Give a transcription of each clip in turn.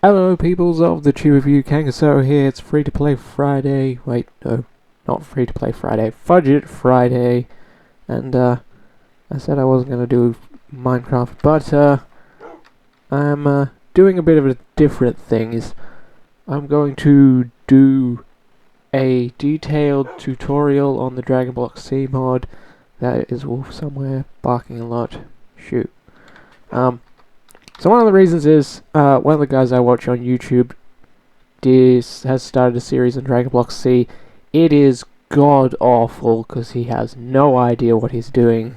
Hello, peoples of the Tube Review. Khangas here. It's free to play Friday. Wait, no, not free to play Friday. Fudge it Friday. And I said I wasn't gonna do Minecraft, but I'm doing a bit of a different thing. I'm going to do a detailed tutorial on the Dragon Block C mod. That is Wolf somewhere barking a lot. Shoot. So one of the reasons is one of the guys I watch on YouTube has started a series on Dragon Block C. It is god awful because he has no idea what he's doing.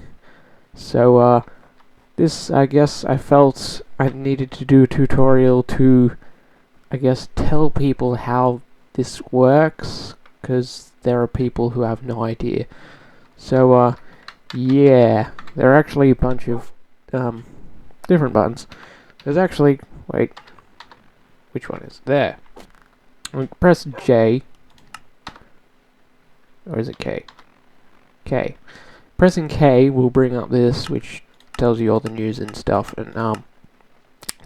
So this, I guess, I felt I needed to do a tutorial to, I guess, tell people how this works, because there are people who have no idea. So yeah, there are actually a bunch of different buttons. There's actually, wait, which one is there? Press J, or is it K? K. Pressing K will bring up this, which tells you all the news and stuff, and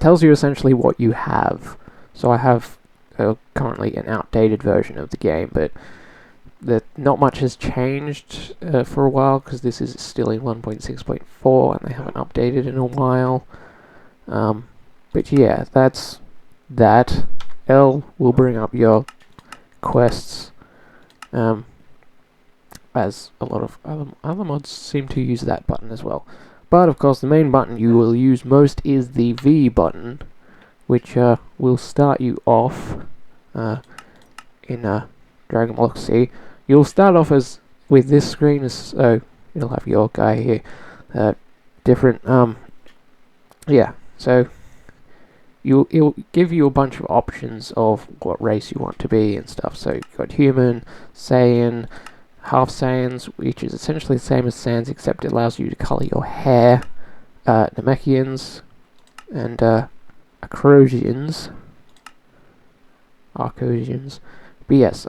tells you essentially what you have. So I have currently an outdated version of the game, but not much has changed for a while, because this is still in 1.6.4 and they haven't updated in a while. But yeah, that's that. L will bring up your quests, as a lot of other mods seem to use that button as well. But of course, the main button you will use most is the V button, which will start you off in Dragon Block C. You'll start off with this screen, so you'll have your guy here. Different, yeah. So it'll give you a bunch of options of what race you want to be and stuff. So you've got human, Saiyan, half Saiyans, which is essentially the same as Saiyans, except it allows you to color your hair. Namekians and Arcosians. But yes,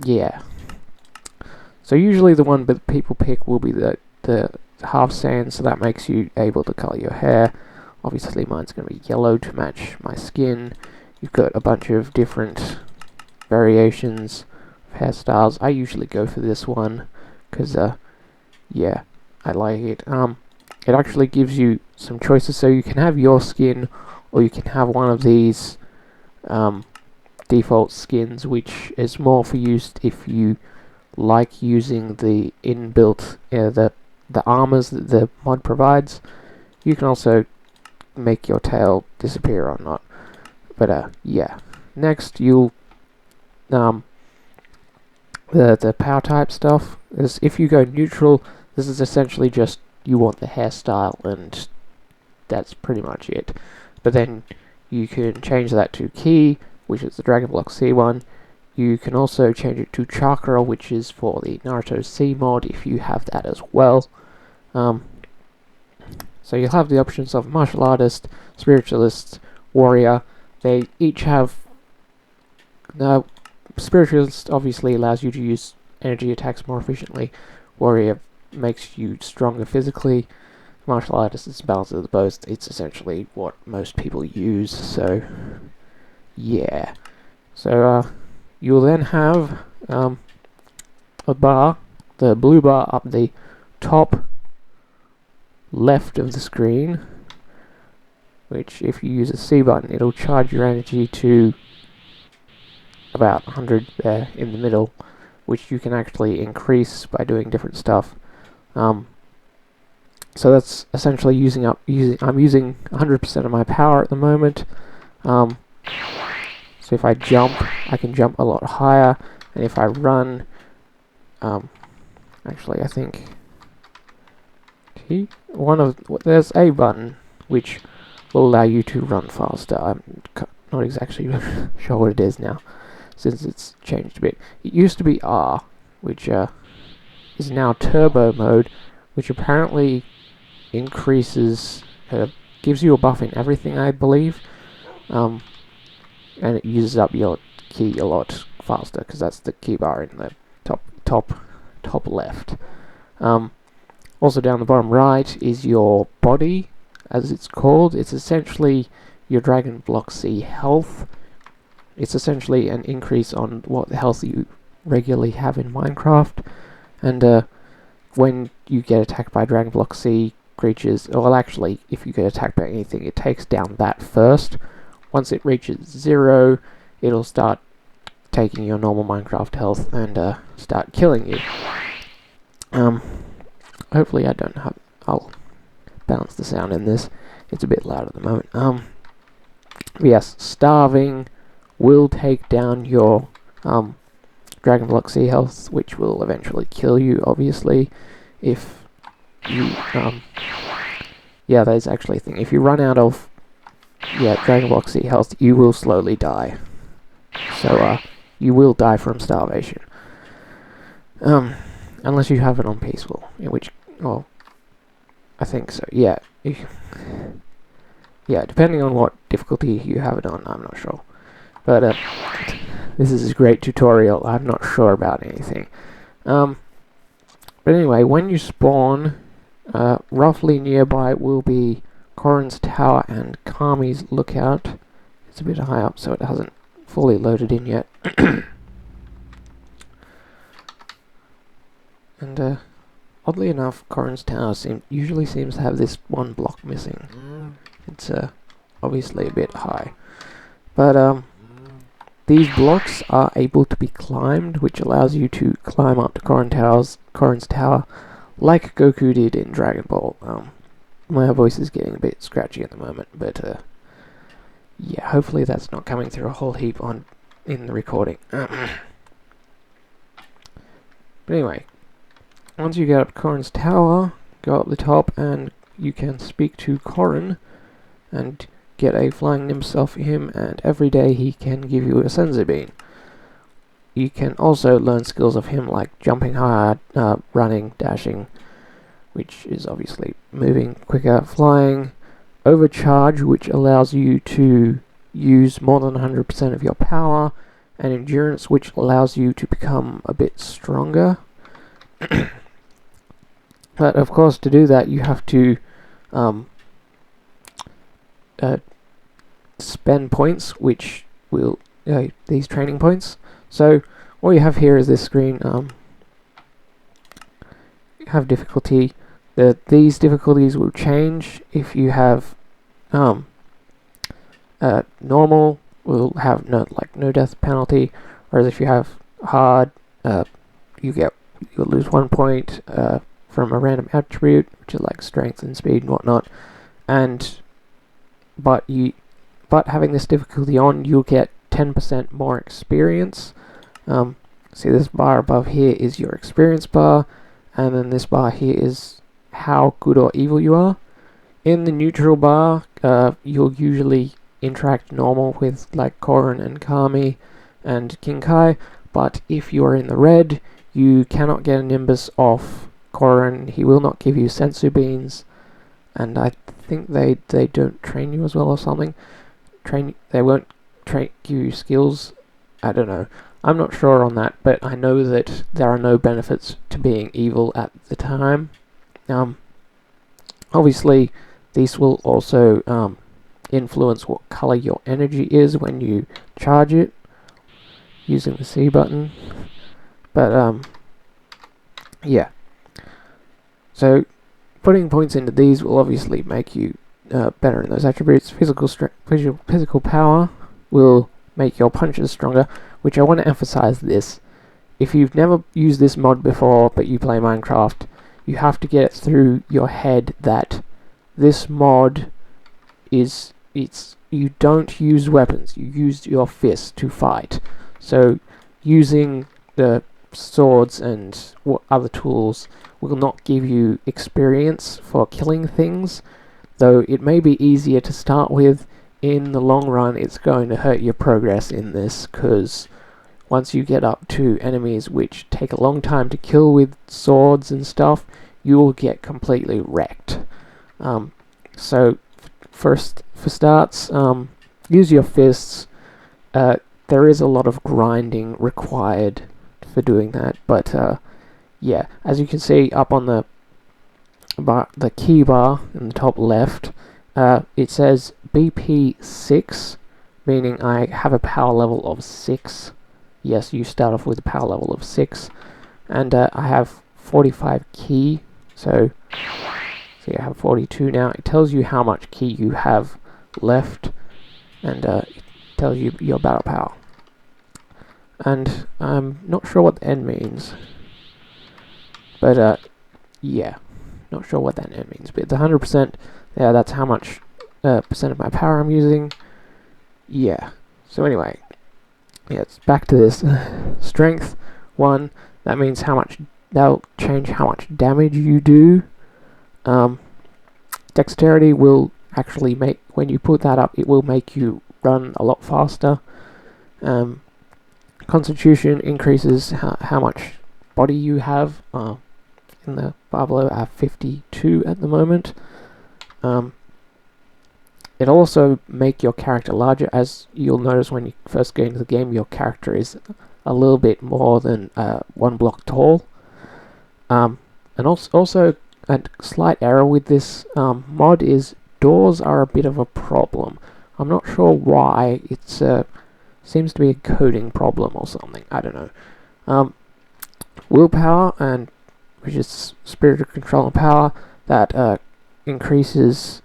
yeah. So usually the one that people pick will be the half Saiyan, so that makes you able to color your hair. Obviously mine's going to be yellow to match my skin. You've got a bunch of different variations of hairstyles. I usually go for this one because yeah, I like it. It actually gives you some choices, so you can have your skin or you can have one of these default skins, which is more for use if you like using the inbuilt the armors that the mod provides. You can also make your tail disappear or not. But yeah. Next, you'll the power type stuff is, if you go neutral, this is essentially just you want the hairstyle, and that's pretty much it. But then you can change that to key, which is the Dragon Block C one. You can also change it to chakra, which is for the Naruto C mod, if you have that as well. So you'll have the options of martial artist, spiritualist, warrior. They each have... Now, spiritualist obviously allows you to use energy attacks more efficiently. Warrior makes you stronger physically. Martial artist is balance of the both. It's essentially what most people use, so yeah. So you'll then have a bar, the blue bar up the top left of the screen, which if you use a C button, it'll charge your energy to about 100 there in the middle, which you can actually increase by doing different stuff. So that's essentially I'm using 100% of my power at the moment. So if I jump, I can jump a lot higher, and if I run, actually I think there's a button which will allow you to run faster. I'm not exactly sure what it is now, since it's changed a bit. It used to be R, which is now turbo mode, which apparently increases, gives you a buff in everything, I believe, and it uses up your key a lot faster, because that's the key bar in the top left. Also down the bottom right is your body, as it's called. It's essentially your Dragon Block C health. It's essentially an increase on what the health you regularly have in Minecraft, and when you get attacked by Dragon Block C creatures, well actually, if you get attacked by anything, it takes down that first. Once it reaches 0, it'll start taking your normal Minecraft health and start killing you. Hopefully I'll balance the sound in this. It's a bit loud at the moment. Yes, starving will take down your Dragon Block C health, which will eventually kill you, obviously, if you, yeah, that's actually a thing. If you run out of, Dragon Block C health, you will slowly die. So, you will die from starvation. Unless you have it on peaceful, in which, well, I think so, yeah. Yeah, depending on what difficulty you have it on, I'm not sure. But, this is a great tutorial, I'm not sure about anything. But anyway, when you spawn, roughly nearby will be Corin's Tower and Kami's Lookout. It's a bit high up, so it hasn't fully loaded in yet. And, oddly enough, Corin's Tower usually seems to have this one block missing. It's, obviously a bit high. But, these blocks are able to be climbed, which allows you to climb up to Corin's Tower, like Goku did in Dragon Ball. My voice is getting a bit scratchy at the moment, but yeah, hopefully that's not coming through a whole heap in the recording. But anyway, once you get up to Corin's Tower, go up the top and you can speak to Corin and get a flying nimbus off him, and every day he can give you a Senzu Bean. You can also learn skills of him like jumping hard, running, dashing, which is obviously moving quicker, flying, overcharge, which allows you to use more than 100% of your power, and endurance, which allows you to become a bit stronger. But of course, to do that, you have to spend points, which will these training points. So all you have here is this screen. Have difficulty. These difficulties will change. If you have normal, will have no death penalty, whereas if you have hard, you'll lose 1 point from a random attribute, which is like strength and speed and whatnot. But having this difficulty on, you'll get 10% more experience. See, this bar above here is your experience bar, and then this bar here is how good or evil you are. In the neutral bar, you'll usually interact normal with like Korin and Kami and King Kai, but if you are in the red, you cannot get a Nimbus off Korin. He will not give you Sensu Beans, and I think they don't train you as well or something. They won't give you skills. I don't know. I'm not sure on that, but I know that there are no benefits to being evil at the time. Obviously, these will also influence what color your energy is when you charge it using the C button. But yeah. So putting points into these will obviously make you better in those attributes. Physical power will make your punches stronger, which I want to emphasize this. If you've never used this mod before, but you play Minecraft, you have to get it through your head that this mod is, you don't use weapons, you use your fists to fight. So using the swords and other tools will not give you experience for killing things, though it may be easier to start with. In the long run, it's going to hurt your progress in this, because once you get up to enemies which take a long time to kill with swords and stuff, you will get completely wrecked. So first, for starts, use your fists. There is a lot of grinding required for doing that, but yeah, as you can see up on the key bar in the top left, it says BP 6, meaning I have a power level of 6. Yes, you start off with a power level of 6, and I have 45 ki, so you have 42 now. It tells you how much ki you have left, and it tells you your battle power. And I'm not sure what the end means, but yeah, not sure what that end means, but it's 100%. Yeah, that's how much percent of my power I'm using. Yeah, so anyway, yeah, it's back to this. Strength 1, that means that'll change how much damage you do. Dexterity will actually make, when you put that up, it will make you run a lot faster. Constitution increases how much body you have. In the bar below, I have 52 at the moment. It'll also make your character larger. As you'll notice when you first get into the game, your character is a little bit more than 1 block tall. And also a slight error with this mod is doors are a bit of a problem. I'm not sure why. It's seems to be a coding problem or something. I don't know. Willpower, and which is spiritual control and power, that increases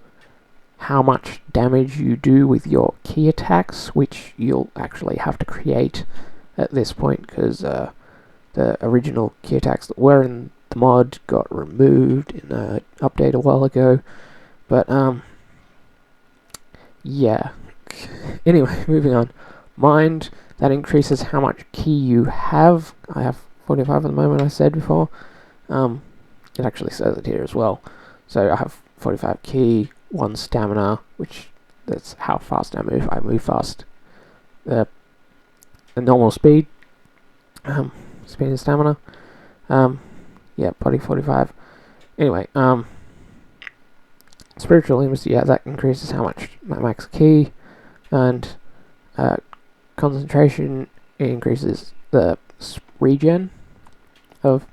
how much damage you do with your key attacks, which you'll actually have to create at this point, because the original key attacks that were in the mod got removed in an update a while ago. But yeah. Anyway, moving on. Mind, that increases how much ki you have. I have 45 at the moment, I said before. It actually says it here as well. So I have 45 ki, 1 stamina, which that's how fast I move. I move fast. The normal speed, speed and stamina. Yeah, body 45. Anyway, spiritual intimacy, yeah, that increases how much my max ki, and concentration increases the regen of,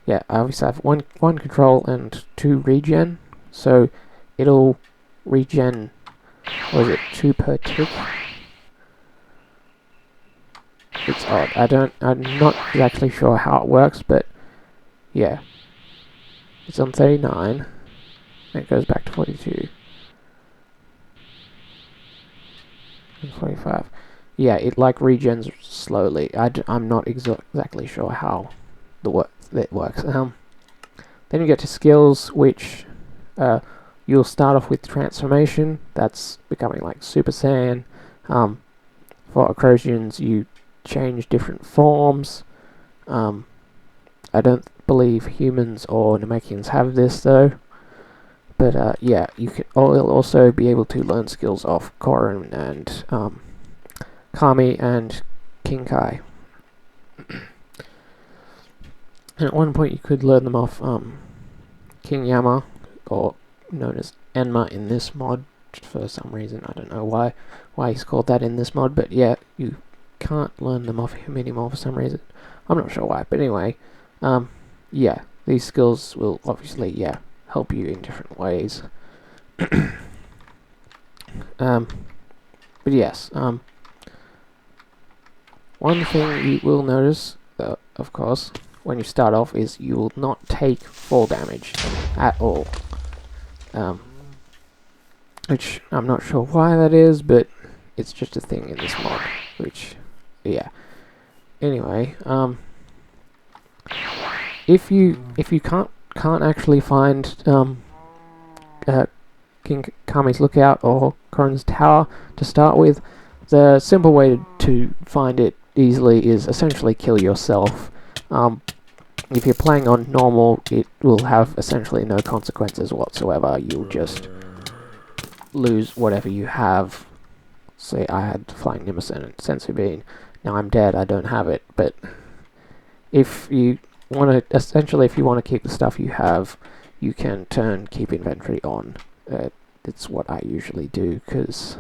yeah, I obviously have one control and 2 regen, so it'll regen, what is it, 2 per tick? It's odd. I'm not exactly sure how it works, but yeah. It's on 39, and it goes back to 42. And 45. Yeah, it like regens slowly. I'm not exactly sure how it works. Then you get to skills, which you'll start off with transformation. That's becoming like Super Saiyan. For Acrosians, you change different forms. I don't believe humans or Namekians have this though. But yeah, you'll also be able to learn skills off Korin and Kami and King Kai. And at one point you could learn them off King Yama, or known as Enma in this mod for some reason. I don't know why he's called that in this mod, but yeah, you can't learn them off him anymore for some reason. I'm not sure why, but anyway, yeah, these skills will obviously, yeah, help you in different ways. But yes, one thing you will notice, of course, when you start off, is you will not take fall damage at all. Which I'm not sure why that is, but it's just a thing in this mod, which, yeah. Anyway, if you can't actually find King Kami's Lookout or Korin's Tower to start with, the simple way to find it easily is essentially kill yourself. If you're playing on normal, it will have essentially no consequences whatsoever. You'll just lose whatever you have. Say I had Flying Nimicin and Sensu Bean. Now I'm dead, I don't have it. But if you want to, essentially, if you want to keep the stuff you have, you can turn Keep Inventory on. It's what I usually do, because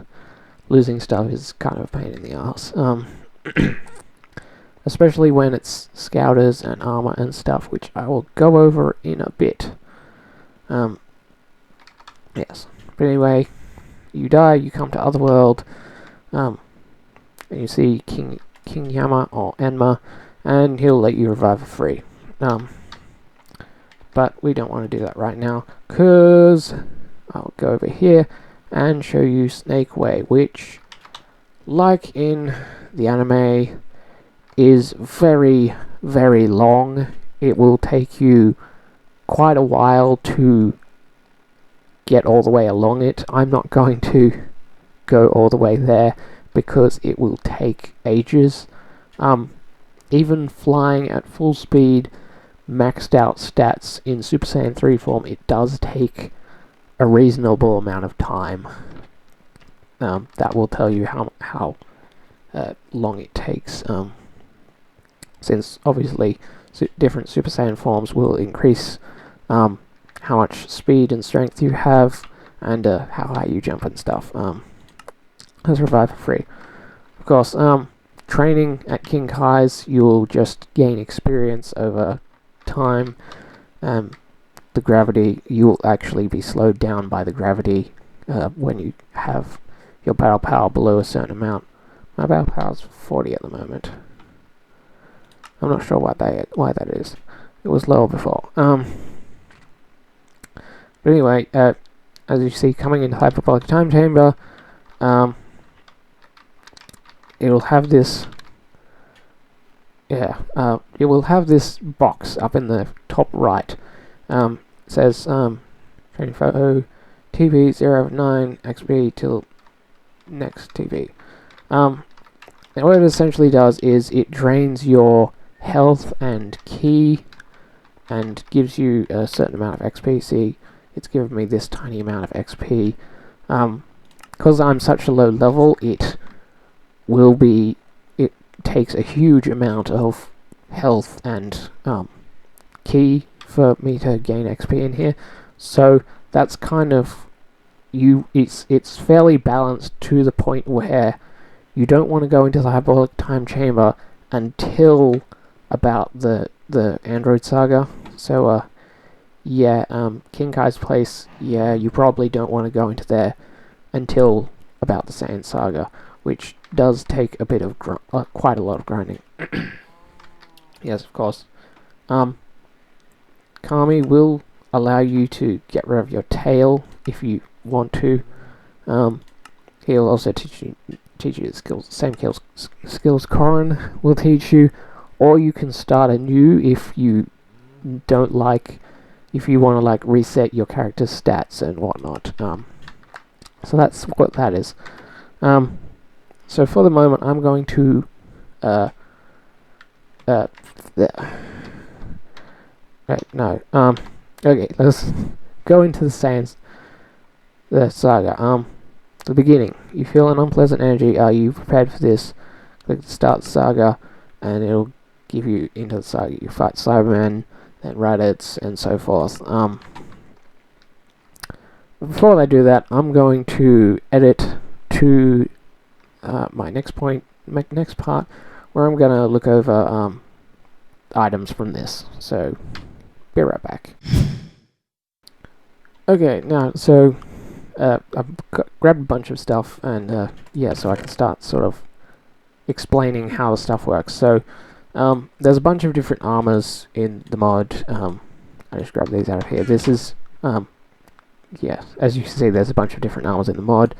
losing stuff is kind of a pain in the ass. Especially when it's scouters and armor and stuff, which I will go over in a bit. Yes. But anyway, you die, you come to Otherworld, and you see King Yama or Enma, and he'll let you revive for free. But we don't want to do that right now, because I'll go over here and show you Snake Way, which, like in the anime, is very, very long. It will take you quite a while to get all the way along it. I'm not going to go all the way there because it will take ages. Even flying at full speed, maxed out stats in Super Saiyan 3 form, it does take a reasonable amount of time. That will tell you how long it takes, since obviously different Super Saiyan forms will increase how much speed and strength you have, and how high you jump and stuff. Let's revive for free. Of course, training at King Kai's, you'll just gain experience over time. The gravity, you'll actually be slowed down by the gravity when you have your battle power below a certain amount. My battle power is 40 at the moment. I'm not sure why that is. It was lower before. But anyway, as you see, coming into Hyperbolic Time Chamber, it'll have this. Yeah, it will have this box up in the top right. It says training photo, TV 0 of 9 XP till next TV. And what it essentially does is it drains your health and ki and gives you a certain amount of XP. See, it's given me this tiny amount of XP. Because I'm such a low level, it takes a huge amount of health and ki for me to gain XP in here. So that's kind of it's fairly balanced to the point where you don't want to go into the Hyperbolic Time Chamber until about the Android Saga. So King Kai's place, you probably don't want to go into there until about the Saiyan Saga, which does take a bit of quite a lot of grinding. Yes, of course. Kami will allow you to get rid of your tail if you want to. He'll also teach you the skills, same skills Corrin will teach you, or you can start anew if you don't like, if you want to like reset your character's stats and whatnot. So that's what that is. So for the moment, I'm going to okay, let's go into the saga. The beginning. You feel an unpleasant energy. Are you prepared for this? Click start the saga, and it'll give you into the saga. You fight Cybermen, then Raditz, and so forth. Before I do that, I'm going to edit to my next part, where I'm gonna look over items from this. So, be right back. Okay, now so I've grabbed a bunch of stuff, and so I can start sort of explaining how the stuff works. So there's a bunch of different armors in the mod. I just grabbed these out of here. This is as you can see, there's a bunch of different armors in the mod.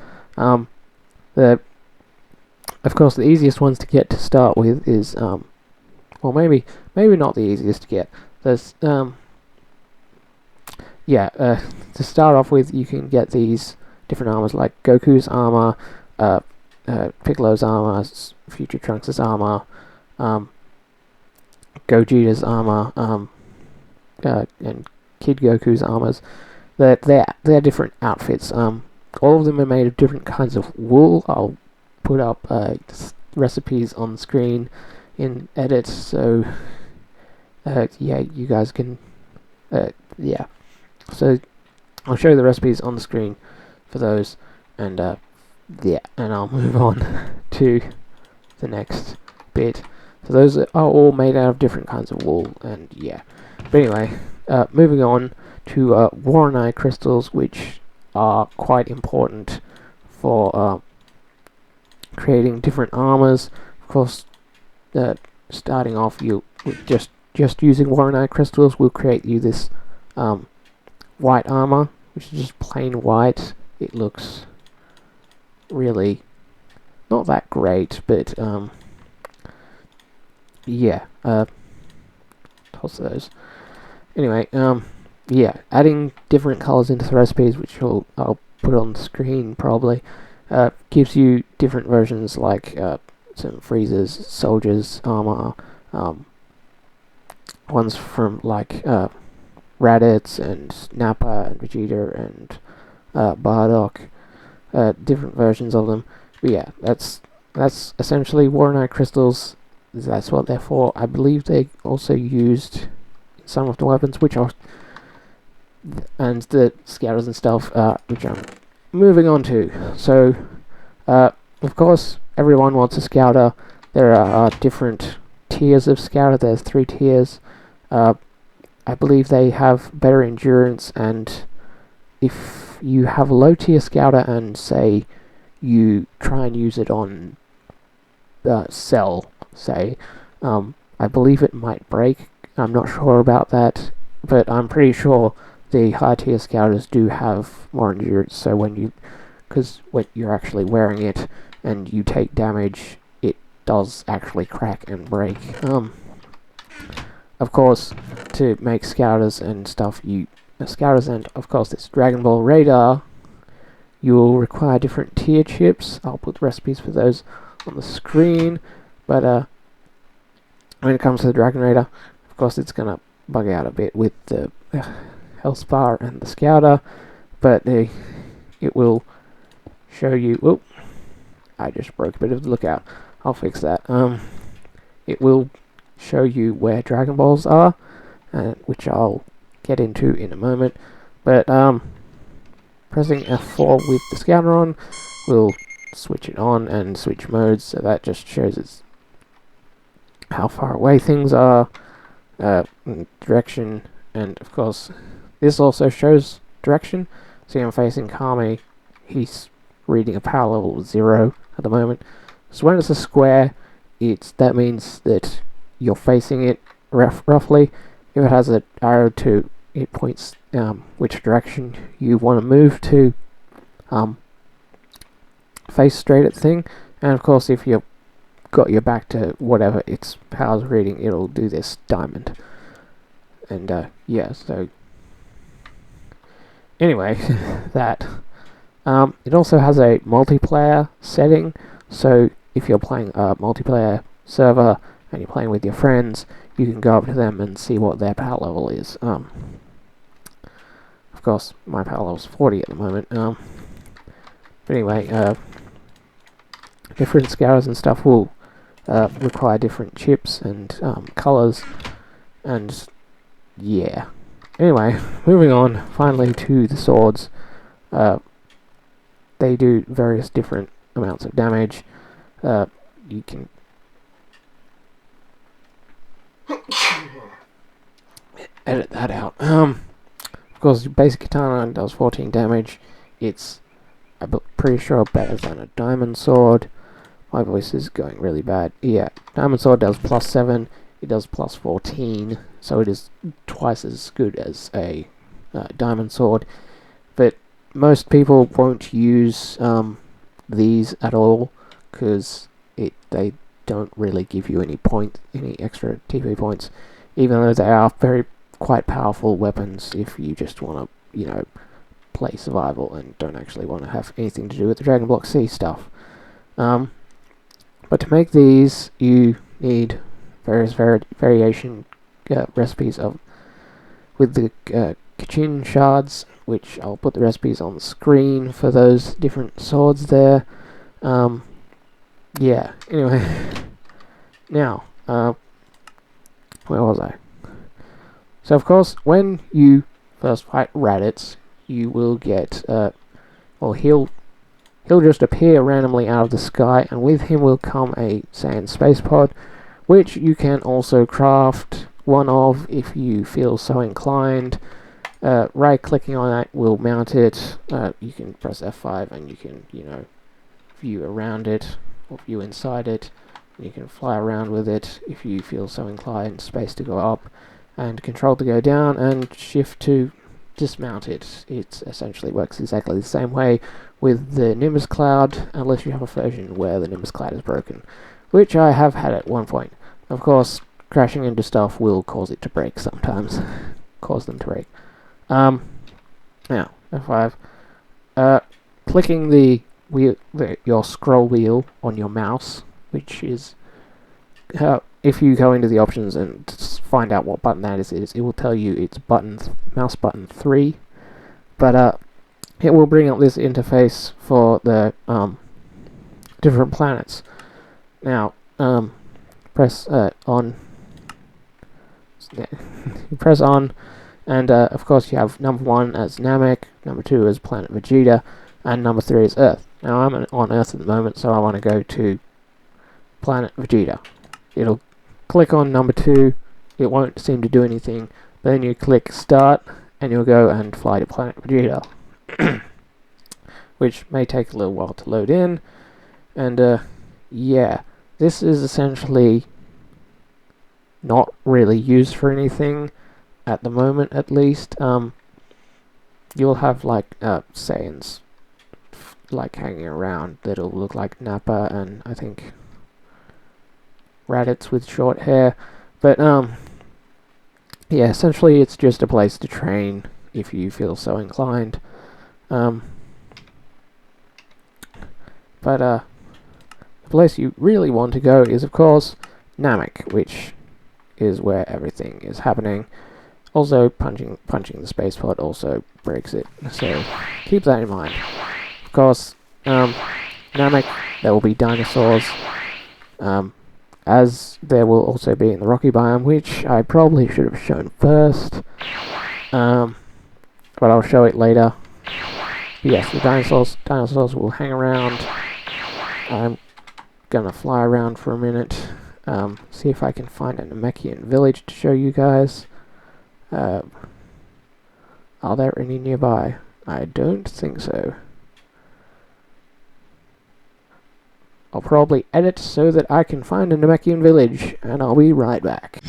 Of course, the easiest ones to get to start with is well, maybe not the easiest to get. There's to start off with, you can get these different armors like Goku's armor, Piccolo's armor, Future Trunks' armor, Gogeta's armor, and Kid Goku's armors. They're different outfits. All of them are made of different kinds of wool. I'll put up recipes on the screen in edit, so you guys can So I'll show you the recipes on the screen for those, and and I'll move on to the next bit. So those are all made out of different kinds of wool, and But anyway, moving on to Warrenite crystals, which are quite important for creating different armors. Of course, starting off, you just using Warrenite crystals will create you this white armor, which is just plain white. It looks really not that great, but yeah, toss those. Anyway, yeah, adding different colors into the recipes, which I'll put on the screen probably, gives you different versions, like some freezers, soldiers, armor, ones from like Raditz and Nappa and Vegeta and Bardock, different versions of them. But yeah, that's essentially Warrenite crystals. That's what they're for. I believe they also used some of the weapons, which are and the scouters and stuff, which I'm moving on to. So, of course, everyone wants a scouter. There are different tiers of scouter. There's 3 tiers. I believe they have better endurance, and if you have a low tier scouter and say you try and use it on Cell, say, I believe it might break. I'm not sure about that, but I'm pretty sure the high tier scouters do have more endurance, so because when you're actually wearing it and you take damage, it does actually crack and break. Of course, to make scouters and stuff, scouters and of course this Dragon Ball radar, you will require different tier chips. I'll put the recipes for those on the screen, but when it comes to the Dragon Radar, of course it's gonna bug out a bit with the health bar and the scouter, but it will show you. Whoop! I just broke a bit of the lookout. I'll fix that. It will show you where Dragon Balls are, which I'll get into in a moment. But pressing F4 with the scouter on will switch it on and switch modes, so that just shows us how far away things are, direction, and of course this also shows direction. See, I'm facing Kami. He's reading a power level of 0 at the moment. So when it's a square, that means that you're facing it roughly. If it has an arrow to it points which direction you want to move to, face straight at the thing. And of course, if you've got your back to whatever its power's reading, it'll do this diamond. And yeah, so anyway, that it also has a multiplayer setting. So if you're playing a multiplayer server and you're playing with your friends, you can go up to them and see what their power level is. Of course, my power level is 40 at the moment. But anyway, different scouters and stuff will require different chips and colors, and yeah. Anyway, moving on finally to the swords. They do various different amounts of damage. You can edit that out. Of course, basic katana does 14 damage. It's, I'm pretty sure, better than a diamond sword. My voice is going really bad. Yeah, diamond sword does +7. It does +14, so it is twice as good as a diamond sword. But most people won't use these at all, because they don't really give you any extra TP points, even though they are quite powerful weapons if you just want to, play survival and don't actually want to have anything to do with the Dragon Block C stuff. But to make these, you need various variation recipes with the Kachin shards, which I'll put the recipes on the screen for those different swords there. Yeah, anyway, now, where was I? So of course, when you first fight Raditz, you will get, he'll just appear randomly out of the sky, and with him will come a sand space pod, which you can also craft one of if you feel so inclined. Right clicking on that will mount it. You can press F5 and you can, view around it, or view inside it. You can fly around with it if you feel so inclined, space to go up, and control to go down, and shift to dismount it. It essentially works exactly the same way with the Nimbus Cloud, unless you have a version where the Nimbus Cloud is broken, which I have had at one point. Of course, crashing into stuff will cause it to break sometimes. Cause them to break. Now, F5. Clicking the wheel, your scroll wheel on your mouse, which is, if you go into the options and find out what button that is, it will tell you it's mouse button 3, but it will bring up this interface for the different planets. Now, press on. You press on, and of course you have number 1 as Namek, number 2 as Planet Vegeta, and number 3 is Earth. Now I'm on Earth at the moment, so I want to go to Planet Vegeta. It'll click on number 2, it won't seem to do anything, but then you click start, and you'll go and fly to Planet Vegeta. Which may take a little while to load in, and yeah, this is essentially not really used for anything at the moment, at least. You'll have like Saiyans like hanging around that'll look like Nappa and I think Raditz with short hair, but yeah, essentially it's just a place to train if you feel so inclined. But the place you really want to go is of course Namek, which is where everything is happening. Also, punching the spaceport also breaks it, so keep that in mind. Of course, Namek, there will be dinosaurs, as there will also be in the Rocky Biome, which I probably should have shown first, but I'll show it later. But yes, the dinosaurs will hang around. I'm gonna fly around for a minute, see if I can find a Namekian village to show you guys. Are there any nearby? I don't think so. I'll probably edit so that I can find a Namekian village, and I'll be right back.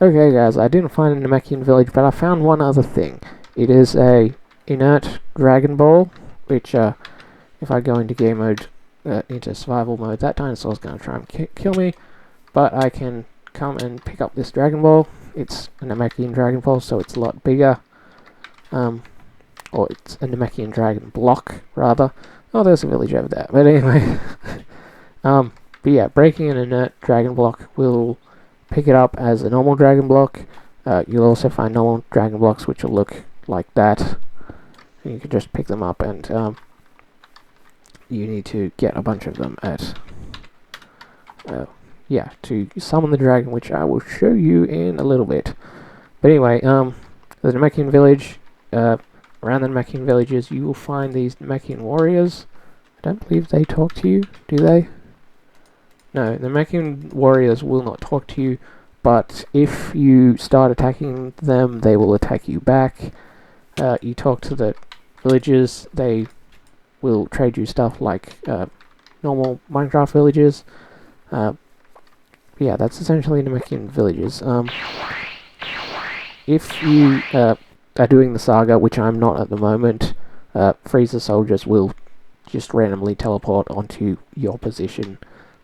Okay guys, I didn't find a Namekian village, but I found one other thing. It is a inert Dragon Ball, which if I go into game mode, into survival mode, that dinosaur's gonna try and kill me, but I can come and pick up this Dragon Ball. It's a Namekian Dragon Ball, so it's a lot bigger. Or it's a Namekian Dragon Block, rather. Oh, there's a village over there. But anyway, but yeah, breaking an inert Dragon Block will pick it up as a normal Dragon Block. You'll also find normal Dragon Blocks which will look like that. You can just pick them up, and you need to get a bunch of them at yeah, to summon the dragon, which I will show you in a little bit. But anyway, the Namekian village, around the Namekian villages, you will find these Namekian warriors. I don't believe they talk to you, do they? No, the Namekian warriors will not talk to you, but if you start attacking them, they will attack you back. You talk to the villagers, they will trade you stuff like normal Minecraft villages. Yeah, that's essentially Namekian villages. If you are doing the saga, which I'm not at the moment, Frieza soldiers will just randomly teleport onto your position.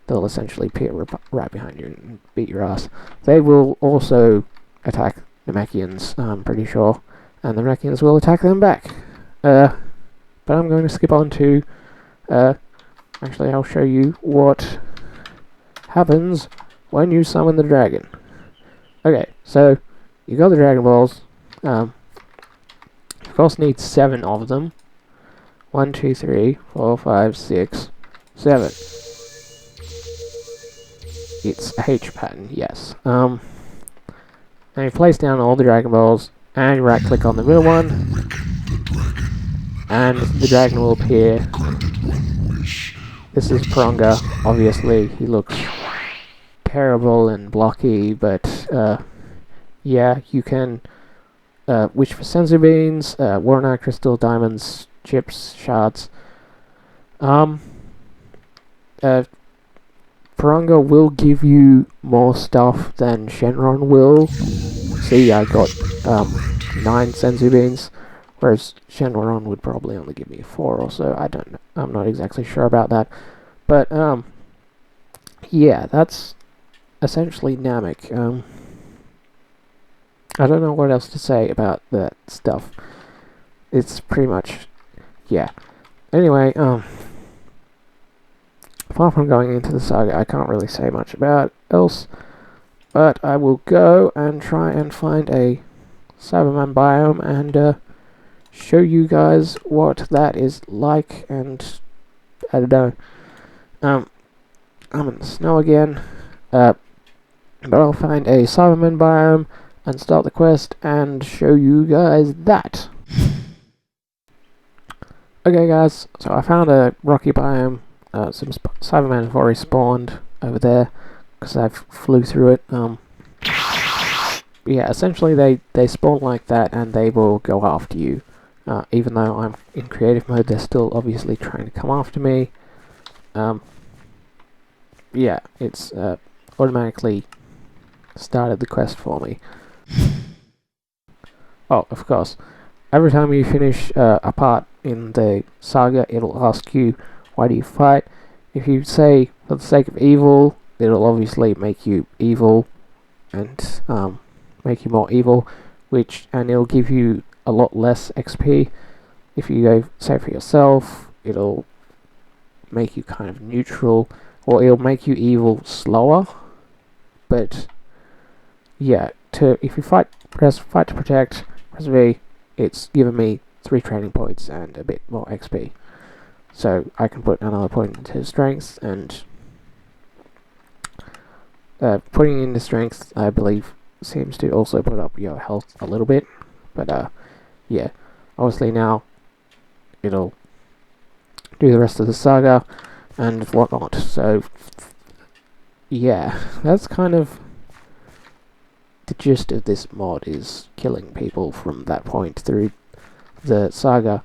They'll essentially appear right behind you and beat your ass. They will also attack Namekians, I'm pretty sure, and the Namekians will attack them back. But I'm going to skip on to, actually I'll show you what happens when you summon the dragon. Okay, so you got the Dragon Balls. Of course, need 7 of them. 1, 2, 3, 4, 5, 6, 7. It's a H pattern, yes. Now you place down all the Dragon Balls, and you right click on the middle one, and the dragon will appear. This is Pronga, obviously. He looks terrible and blocky, but yeah, you can wish for sensor beans, Warna crystal, diamonds, chips, shards, Um, uh, Purunga will give you more stuff than Shenron will. See, I got 9 senzu beans, whereas Shenron would probably only give me 4 or so. I don't know. I'm not exactly sure about that. But yeah, that's essentially Namek. I don't know what else to say about that stuff. It's pretty much, yeah. Anyway, apart from going into the saga, I can't really say much about else. But I will go and try and find a Cyberman biome and show you guys what that is like. And I don't know. I'm in the snow again. But I'll find a Cyberman biome and start the quest and show you guys that. Okay guys, so I found a rocky biome. Some Cybermen have already spawned over there because I flew through it. Yeah, essentially they spawn like that and they will go after you. Even though I'm in creative mode, they're still obviously trying to come after me. Yeah, it's automatically started the quest for me. Oh, of course. Every time you finish a part in the saga, it'll ask you, why do you fight? If you say, for the sake of evil, it'll obviously make you evil, and make you more evil, and it'll give you a lot less XP. If you go, say, for yourself, it'll make you kind of neutral, or it'll make you evil slower. But, yeah, if you press fight to protect, press V, it's given me 3 training points and a bit more XP. So I can put another point into strength, and putting in the strength, I believe, seems to also put up your health a little bit. But yeah, obviously now it'll do the rest of the saga and whatnot. So yeah, that's kind of the gist of this mod, is killing people from that point through the saga.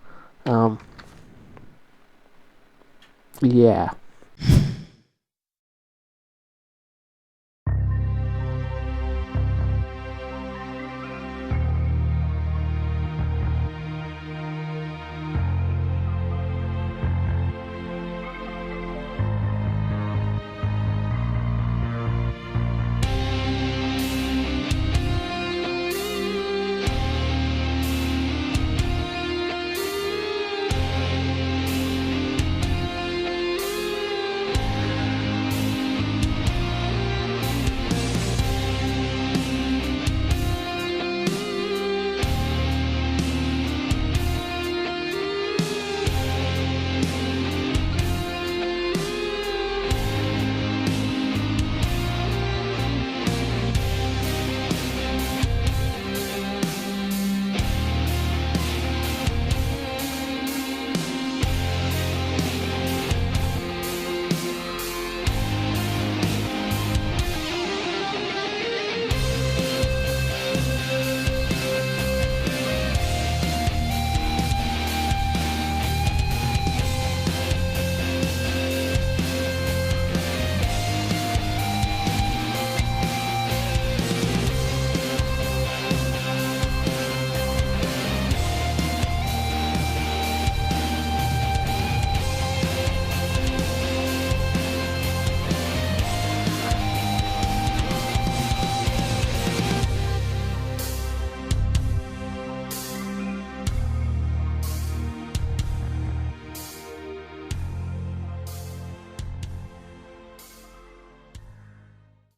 Yeah.